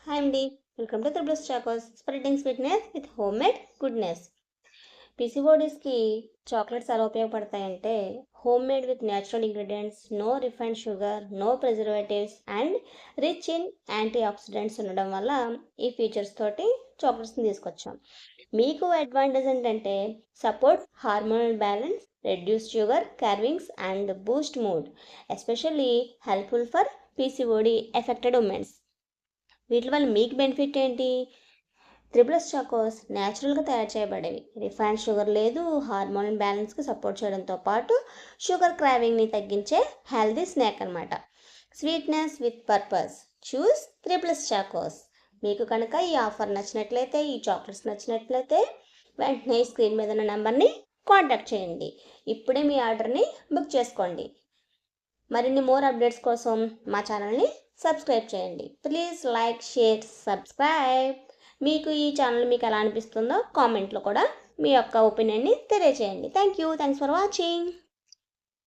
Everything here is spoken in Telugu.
హాయ్ అండి. Welcome to Triples Chocos spreading sweetness with home made goodness. పీసీఓడీస్కి చాక్లెట్స్ ఎలా ఉపయోగపడతాయంటే, home made with natural ingredients, no refined sugar, no preservatives and rich in antioxidants ఉండడం వల్ల ఈ ఫీచర్స్ తోటి చాక్లెట్స్ని తీసుకొచ్చాం. మీకు అడ్వాంటేజ్ ఏంటంటే support hormonal balance, reduce sugar cravings and boost mood, especially helpful for PCOD affected womens. వీటి వల్ల మీకు బెనిఫిట్ ఏంటి? త్రిబుల్స్ చాకోస్ న్యాచురల్గా తయారు చేయబడేవి, రిఫైన్డ్ షుగర్ లేదు, హార్మోన్ బ్యాలెన్స్కి సపోర్ట్ చేయడంతో పాటు షుగర్ క్రావింగ్ని తగ్గించే హెల్దీ స్నాక్ అనమాట. Sweetness with purpose, choose Triples Chocos. మీకు కనుక ఈ ఆఫర్ నచ్చినట్లయితే, ఈ చాక్లెట్స్ నచ్చినట్లయితే వెంటనే స్క్రీన్ మీద ఉన్న నెంబర్ని కాంటాక్ట్ చేయండి. ఇప్పుడే మీ ఆర్డర్ని బుక్ చేసుకోండి. మరిన్ని మోర్ అప్డేట్స్ కోసం మా ఛానల్ని సబ్స్క్రైబ్ చేయండి. Please like, share, subscribe. మీకు ఈ ఛానల్ మీకు ఎలా అనిపిస్తుందో కామెంట్లో కూడా మీ యొక్క ఒపీనియన్ని తెలియజేయండి. Thanks for watching.